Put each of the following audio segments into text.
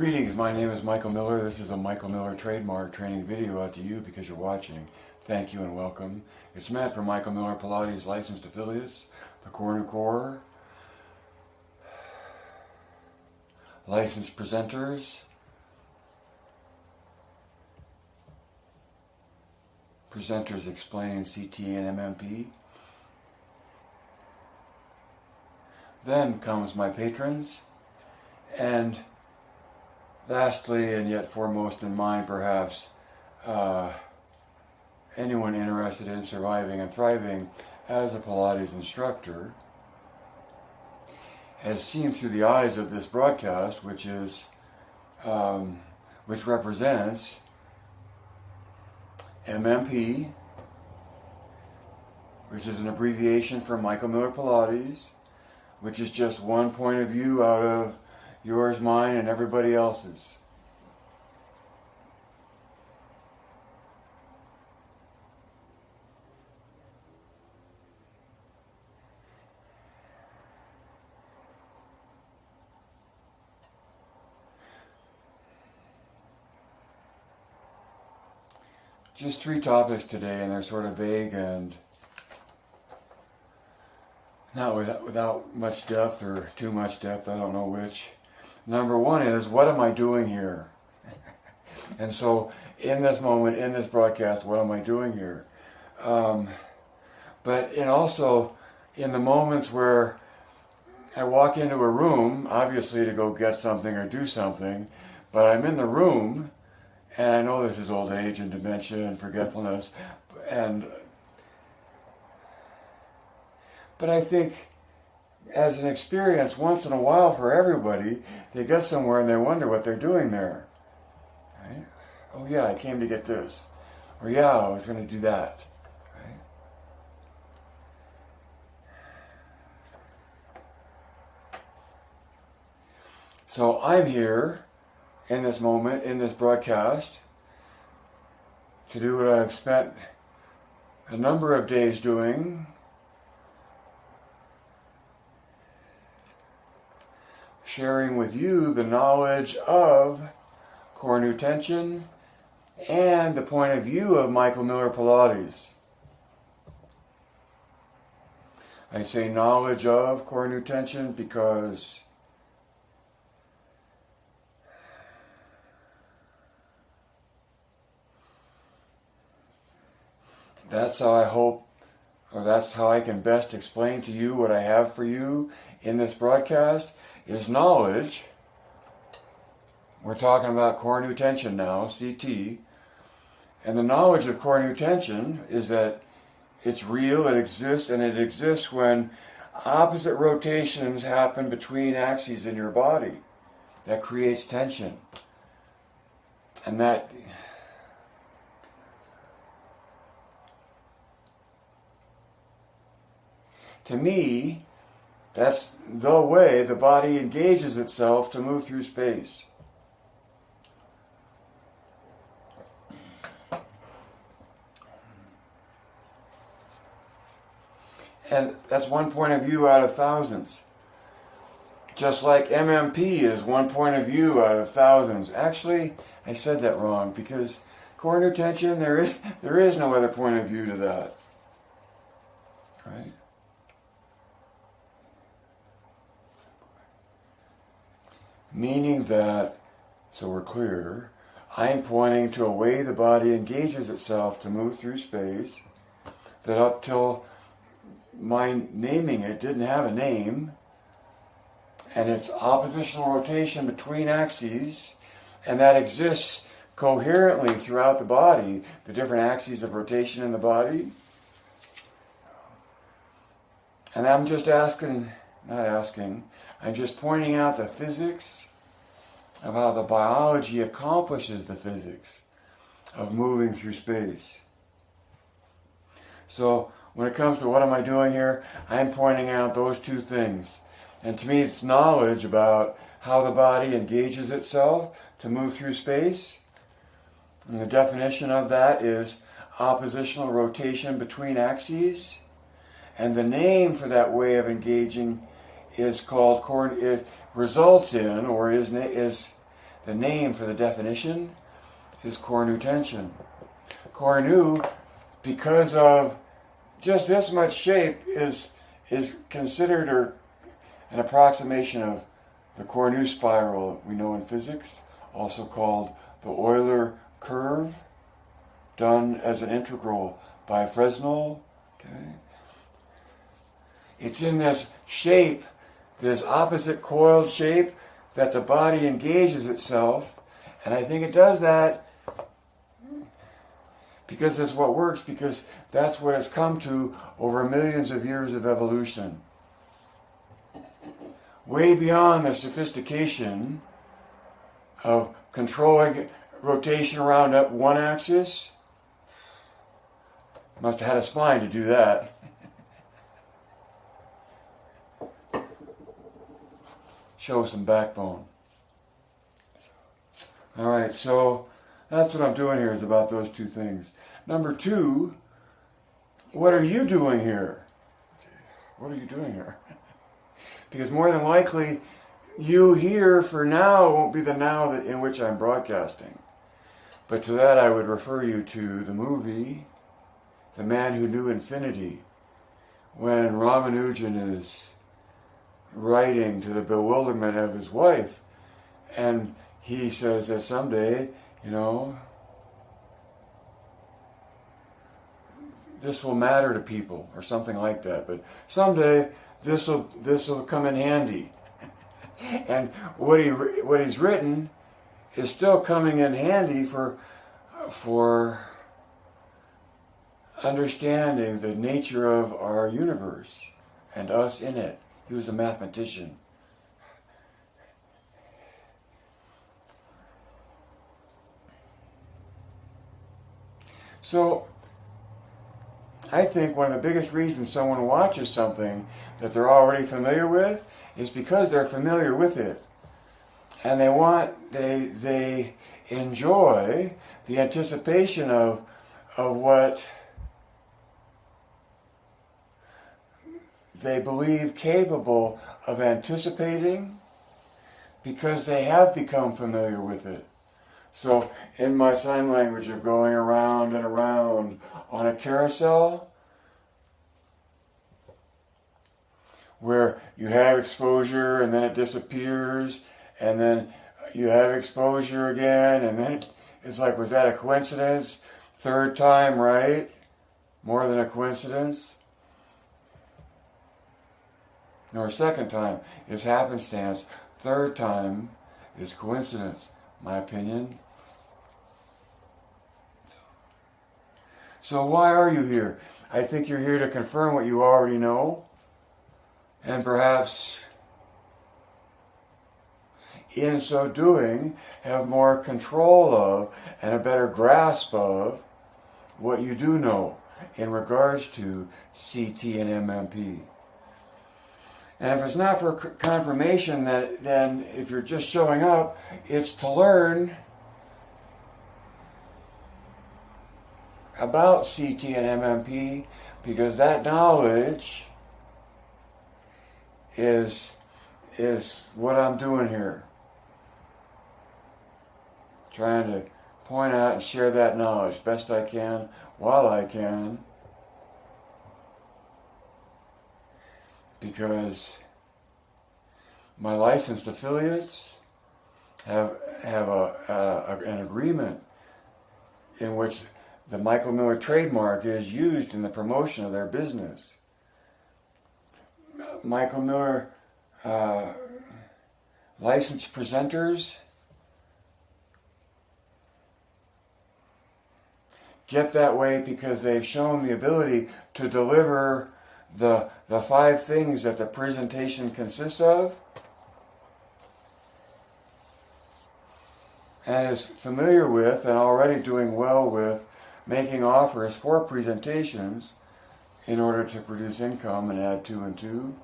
Greetings, my name is Michael Miller. This is a Michael Miller trademark training video out to you because you're watching. Thank you and welcome. It's meant for Michael Miller Pilates licensed affiliates, the Core Core, licensed presenters, Presenters Explain CT and MMP. Then comes my patrons, and lastly, and yet foremost in mind perhaps, anyone interested in surviving and thriving as a Pilates instructor, as seen through the eyes of this broadcast, which represents MMP, which is an abbreviation for Michael Miller Pilates, which is just one point of view out of yours, mine, and everybody else's. Just 3 topics today, and they're sort of vague and not without much depth or too much depth, I don't know which. Number 1 is, what am I doing here? And so, in this moment, in this broadcast, what am I doing here? But also, in the moments where I walk into a room, obviously to go get something or do something, but I'm in the room, and I know this is old age and dementia and forgetfulness, but I think as an experience once in a while for everybody, they get somewhere and they wonder what they're doing there. Right? Oh yeah, I came to get this. Or yeah, I was going to do that. Right? So I'm here in this moment, in this broadcast, to do what I've spent a number of days doing, sharing with you the knowledge of core new tension and the point of view of Michael Miller Pilates. I say knowledge of core new tension because that's how I hope, or that's how I can best explain to you what I have for you in this broadcast, is knowledge. We're talking about core new tension now, CT. And the knowledge of core new tension is that it's real, it exists, and it exists when opposite rotations happen between axes in your body. That creates tension. And that to me, that's the way the body engages itself to move through space. And that's one point of view out of thousands. Just like MMP is one point of view out of thousands. Actually, I said that wrong because core new tension, there is no other point of view to that. Right? Meaning that, so we're clear, I'm pointing to a way the body engages itself to move through space that up till my naming it didn't have a name, and it's oppositional rotation between axes, and that exists coherently throughout the body, the different axes of rotation in the body. And I'm just I'm just pointing out the physics of how the biology accomplishes the physics of moving through space. So when it comes to what am I doing here, I'm pointing out those 2 things. And to me it's knowledge about how the body engages itself to move through space. And the definition of that is oppositional rotation between axes. And the name for that way of engaging is called core. It results in, or is the name for the definition is core nu tension. Core nu, because of just this much shape, is considered an approximation of the core nu spiral we know in physics, also called the Euler curve, done as an integral by Fresnel. Okay. It's in this shape, this opposite coiled shape, that the body engages itself, and I think it does that because that's what works, because that's what it's come to over millions of years of evolution. Way beyond the sophistication of controlling rotation around up one axis. Must have had a spine to do that. Show some backbone. Alright, so that's what I'm doing here, is about those two things. Number two, what are you doing here? What are you doing here? Because more than likely, you here for now won't be the now in which I'm broadcasting. But to that I would refer you to the movie, The Man Who Knew Infinity, when Ramanujan is writing to the bewilderment of his wife, and he says that someday, this will matter to people, or something like that, but someday this will come in handy. And what he's written is still coming in handy for understanding the nature of our universe and us in it. He was a mathematician. So I think one of the biggest reasons someone watches something that they're already familiar with is because they're familiar with it. And they enjoy the anticipation of what they believe capable of anticipating, because they have become familiar with it. So in my sign language of going around and around on a carousel, where you have exposure and then it disappears, and then you have exposure again, and then it's like, was that a coincidence? Third time, right? More than a coincidence? Or second time is happenstance. Third time is coincidence, my opinion. So why are you here? I think you're here to confirm what you already know, and perhaps in so doing have more control of and a better grasp of what you do know in regards to CT and MMP. And if it's not for confirmation, then if you're just showing up, it's to learn about CT and MMP, because that knowledge is what I'm doing here. Trying to point out and share that knowledge best I can, while I can. Because my licensed affiliates have an agreement in which the Michael Miller trademark is used in the promotion of their business. Michael Miller licensed presenters get that way because they've shown the ability to deliver the 5 things that the presentation consists of, and is familiar with and already doing well with making offers for presentations in order to produce income and add 2 and 2.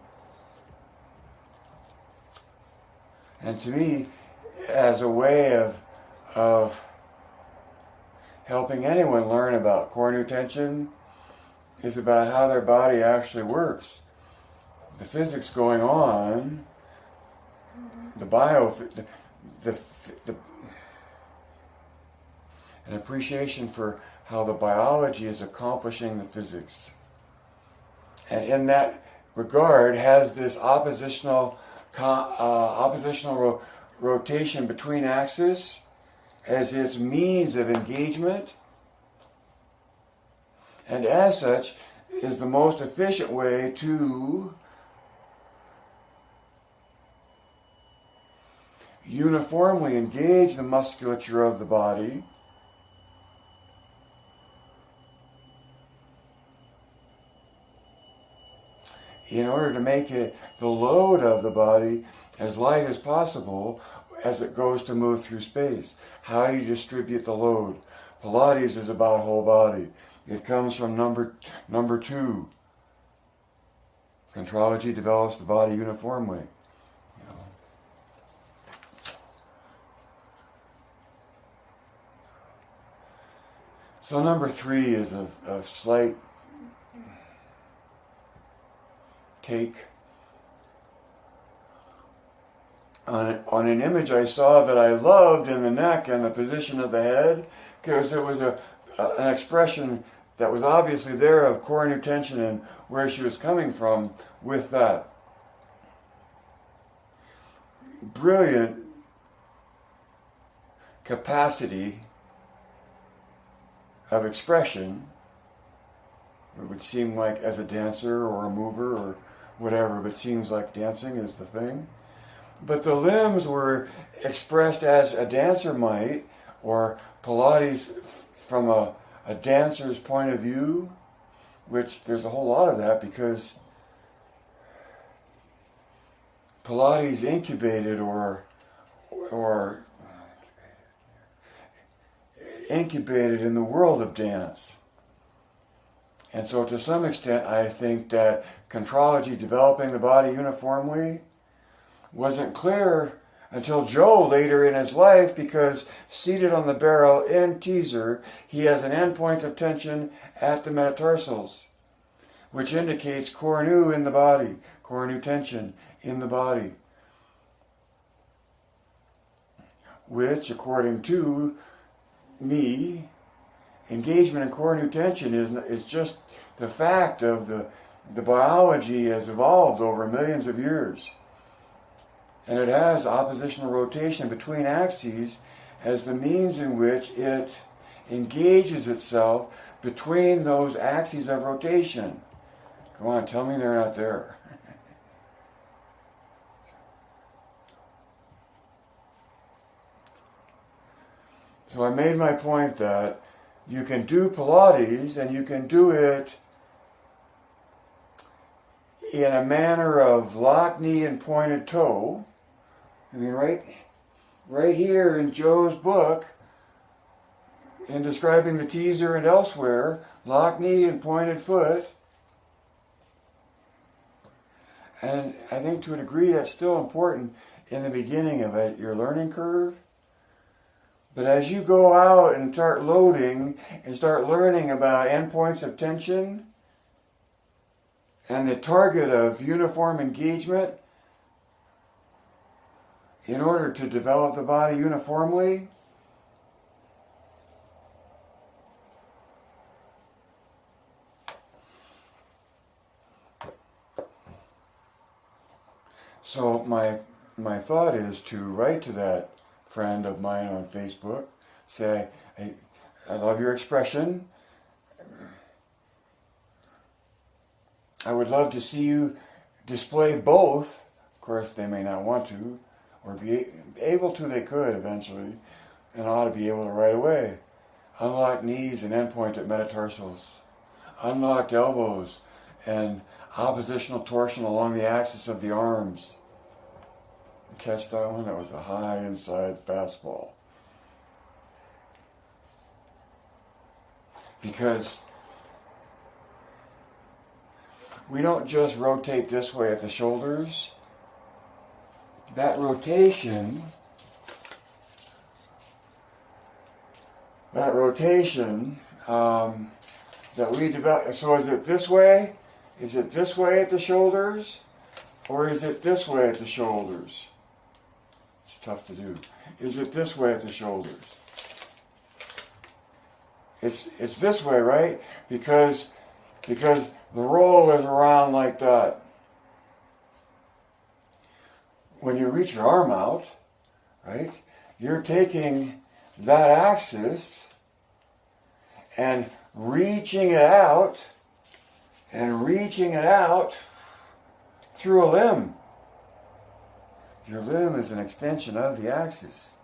And to me, as a way of helping anyone learn about core nu tension, is about how their body actually works. The physics going on, the an appreciation for how the biology is accomplishing the physics. And in that regard has this oppositional rotation between axes as its means of engagement, and as such is the most efficient way to uniformly engage the musculature of the body in order to make the load of the body as light as possible as it goes to move through space. How do you distribute the load? Pilates is about whole body. It comes from number 2. Contrology develops the body uniformly. So number 3 is a slight take on an image I saw that I loved in the neck and the position of the head, because it was an expression that was obviously there of core new tension and where she was coming from with that. Brilliant capacity of expression. It would seem like as a dancer or a mover or whatever, but seems like dancing is the thing. But the limbs were expressed as a dancer might, or Pilates from a dancer's point of view, which there's a whole lot of that because Pilates incubated or incubated in the world of dance. And so to some extent I think that contrology, developing the body uniformly, wasn't clear until Joe later in his life, because seated on the barrel in teaser, he has an endpoint of tension at the metatarsals, which indicates core nu in the body, core nu tension in the body, which, according to me, engagement in core nu tension is just the fact of the biology has evolved over millions of years. And it has oppositional rotation between axes as the means in which it engages itself between those axes of rotation. Come on, tell me they're not there. So I made my point that you can do Pilates and you can do it in a manner of locked knee and pointed toe. I mean, right here in Joe's book, in describing the teaser and elsewhere, locked knee and pointed foot. And I think to a degree that's still important in the beginning of your learning curve. But as you go out and start loading and start learning about endpoints of tension and the target of uniform engagement, in order to develop the body uniformly, so my thought is to write to that friend of mine on Facebook, say, hey, I love your expression. I would love to see you display both. Of course, they may not want to, or be able to, they could eventually, and ought to be able to right away. Unlocked knees and endpoint at metatarsals. Unlocked elbows and oppositional torsion along the axis of the arms. Catch that one? That was a high inside fastball. Because we don't just rotate this way at the shoulders. That rotation that we develop, so is it this way? Is it this way at the shoulders? Or is it this way at the shoulders? It's tough to do. Is it this way at the shoulders? it's this way, right? Because the roll is around like that. When you reach your arm out, right, you're taking that axis and reaching it out through a limb. Your limb is an extension of the axis.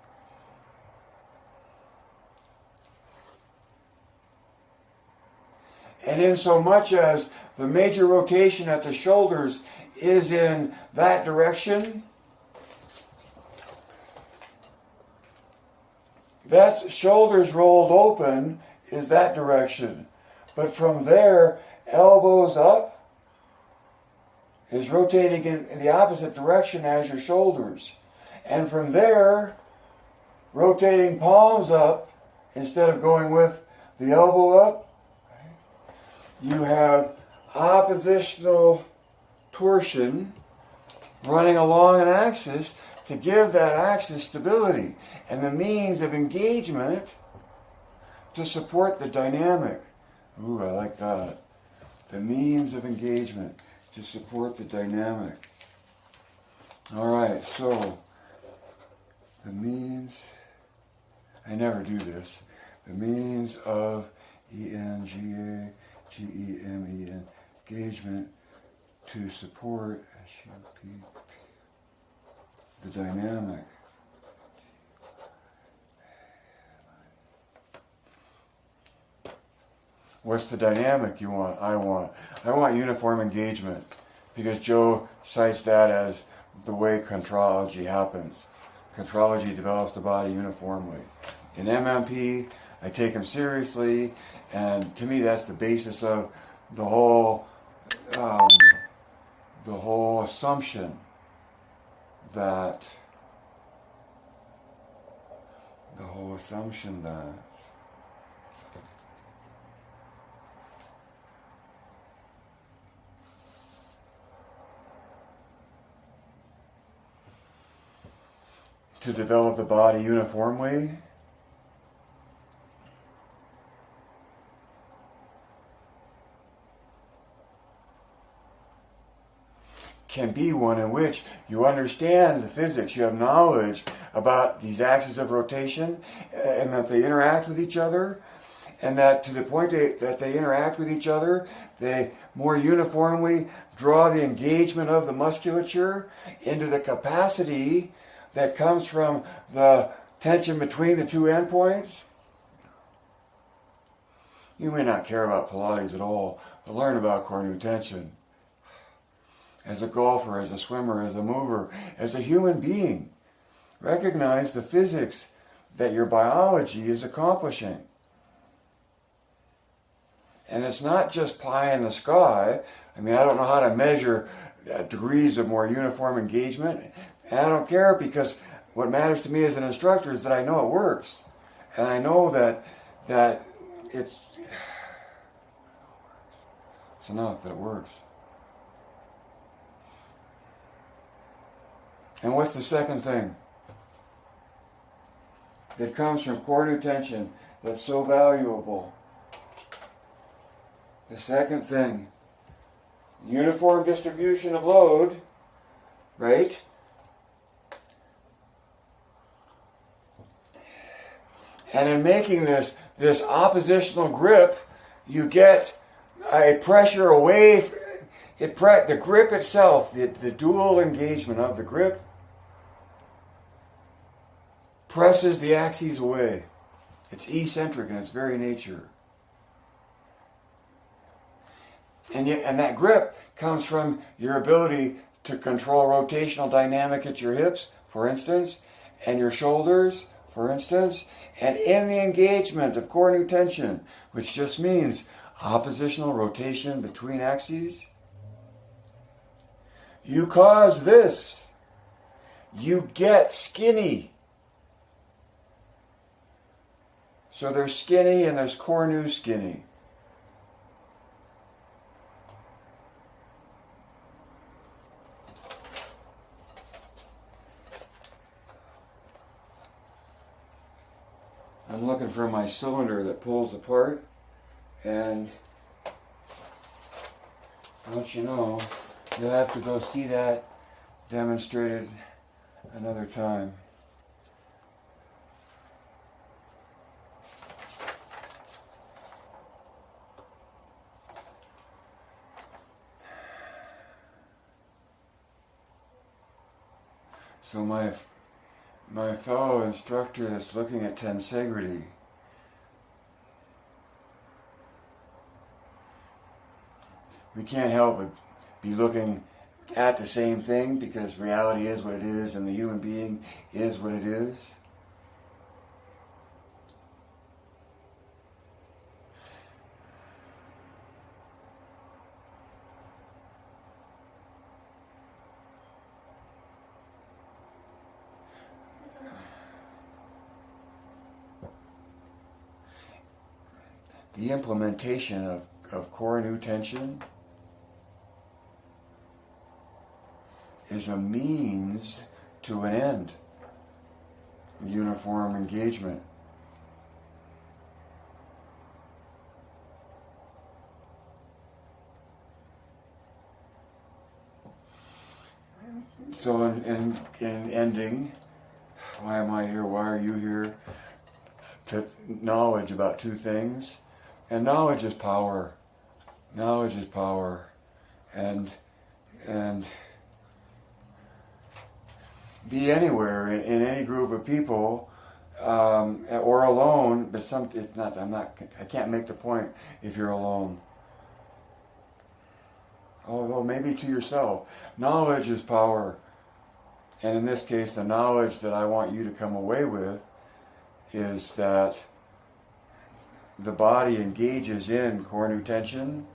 And in so much as the major rotation at the shoulders is in that direction, that shoulders rolled open is that direction. But from there, elbows up is rotating in the opposite direction as your shoulders. And from there, rotating palms up instead of going with the elbow up, you have oppositional torsion running along an axis to give that axis stability and the means of engagement to support the dynamic. Ooh, I like that. The means of engagement to support the dynamic. All right, so the means, I never do this, the means of engagement engagement to support the dynamic. What's the dynamic you want? I want uniform engagement, because Joe cites that as the way contrology happens. Contrology develops the body uniformly. In MMP, I take them seriously, and to me that's the basis of the whole assumption that to develop the body uniformly, can be one in which you understand the physics, you have knowledge about these axes of rotation, and that they interact with each other, and that to the point that they interact with each other, they more uniformly draw the engagement of the musculature into the capacity that comes from the tension between the two endpoints. You may not care about Pilates at all, but learn about core new tension. As a golfer, as a swimmer, as a mover, as a human being, recognize the physics that your biology is accomplishing. And it's not just pie in the sky. I mean, I don't know how to measure degrees of more uniform engagement. And I don't care, because what matters to me as an instructor is that I know it works. And I know that it's enough that it works. And what's the second thing that comes from core new tension that's so valuable? The second thing, uniform distribution of load, right? And in making this oppositional grip, you get a pressure away. The grip itself, the dual engagement of the grip, presses the axes away. It's eccentric in its very nature. And that grip comes from your ability to control rotational dynamic at your hips, for instance, and your shoulders, for instance, and in the engagement of core new tension, which just means oppositional rotation between axes. You cause this. You get skinny. So there's skinny and there's core new skinny. I'm looking for my cylinder that pulls apart, and don't you know, you'll have to go see that demonstrated another time. So my fellow instructor that's looking at tensegrity, we can't help but be looking at the same thing, because reality is what it is and the human being is what it is. The implementation of core nu tension is a means to an end. Uniform engagement. So in ending, why am I here? Why are you here? To knowledge about two things. And knowledge is power. Knowledge is power. And be anywhere in any group of people, or alone, but it's not. I can't make the point if you're alone. Although maybe to yourself, knowledge is power. And in this case, the knowledge that I want you to come away with is that the body engages in core nu tension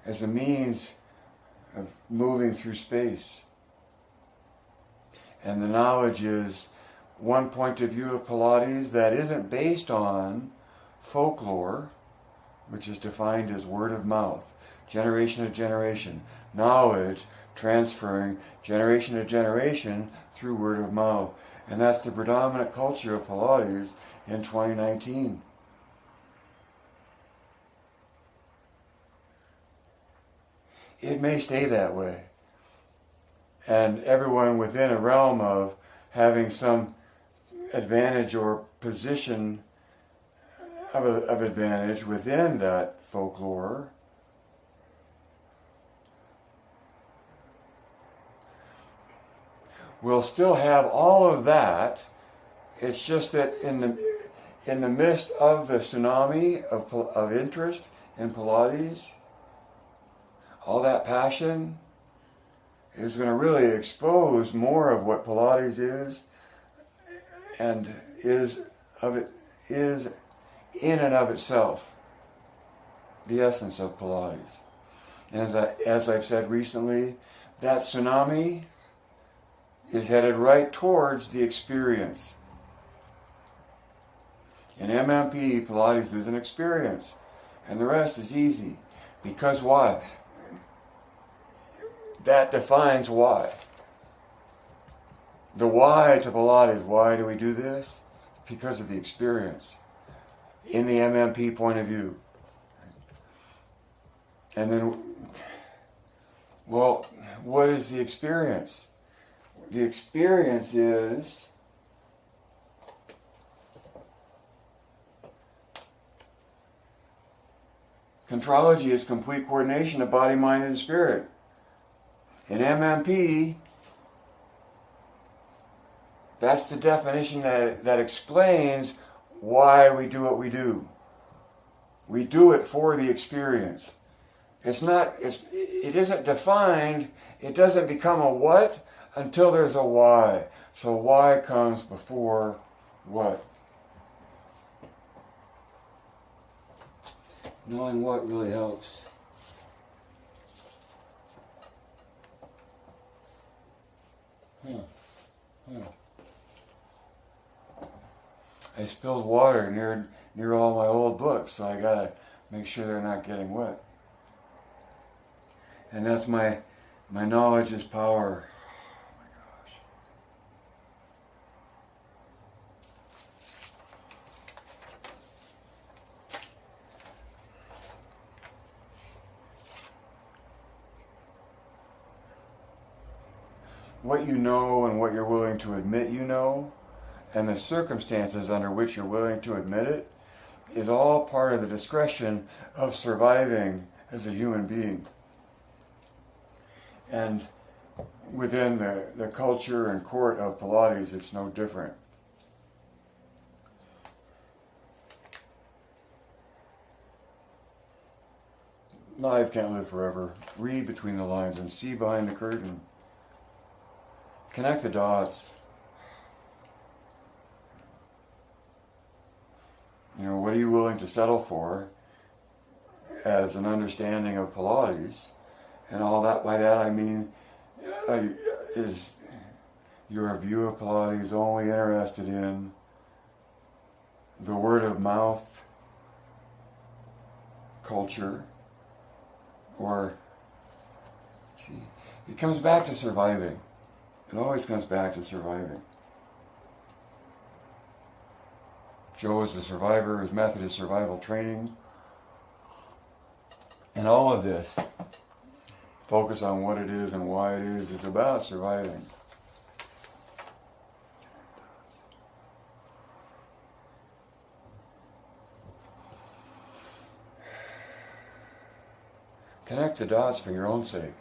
as a means of moving through space. And the knowledge is one point of view of Pilates that isn't based on folklore, which is defined as word of mouth, generation to generation. Knowledge transferring generation to generation through word of mouth. And that's the predominant culture of Pilates in 2019. It may stay that way. And everyone within a realm of having some advantage or position of advantage within that folklore will still have all of that. It's just that in the midst of the tsunami of interest in Pilates, all that passion is going to really expose more of what Pilates is and is in and of itself the essence of Pilates. And as I've said recently, that tsunami is headed right towards the experience. In MMP, Pilates is an experience, and the rest is easy. Because why? That defines why. The why to Pilates, why do we do this? Because of the experience. In the MMP point of view. And then, well, what is the experience? The experience is contrology is complete coordination of body, mind, and spirit. In MMP, that's the definition that explains why we do what we do. We do it for the experience. It isn't defined, it doesn't become a what until there's a why. So why comes before what? Knowing what really helps. I spilled water near all my old books, so I gotta make sure they're not getting wet. And that's my knowledge is power. Oh my what you know and what you're willing to admit you know, and the circumstances under which you're willing to admit it, is all part of the discretion of surviving as a human being. And within the culture and court of Pilates, it's no different. Life can't live forever. Read between the lines and see behind the curtain. Connect the dots. You know, what are you willing to settle for as an understanding of Pilates? And all that, by that I mean, is your view of Pilates only interested in the word of mouth culture? Or, see, it comes back to surviving. It always comes back to surviving. Joe is a survivor. His method is survival training. And all of this, focus on what it is and why it is about surviving. Connect the dots for your own sake.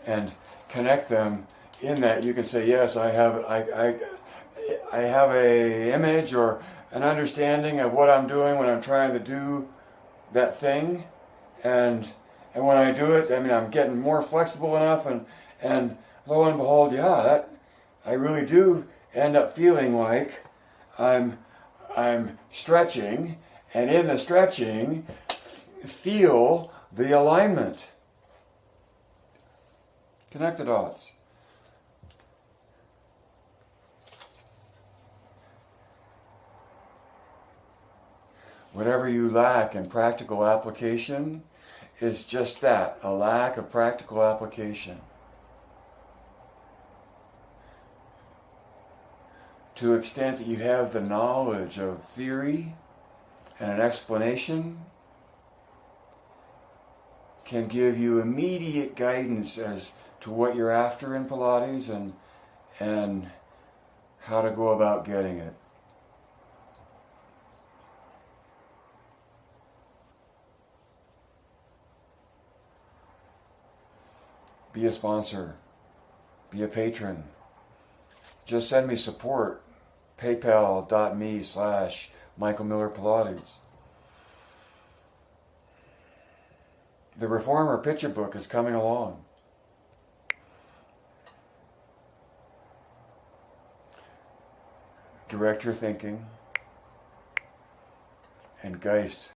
And connect them in that you can say, yes, I have a image or an understanding of what I'm doing when I'm trying to do that thing. And when I do it, I mean, I'm getting more flexible enough, and lo and behold, that I really do end up feeling like I'm stretching, and in the stretching, feel the alignment. Connect the dots. Whatever you lack in practical application is just that, a lack of practical application. To the extent that you have the knowledge of theory and an explanation, can give you immediate guidance as to what you're after in Pilates and how to go about getting it. Be a sponsor. Be a patron. Just send me support. PayPal.me/michaelmillerpilates. The Reformer picture book is coming along. Direct your thinking, and Geist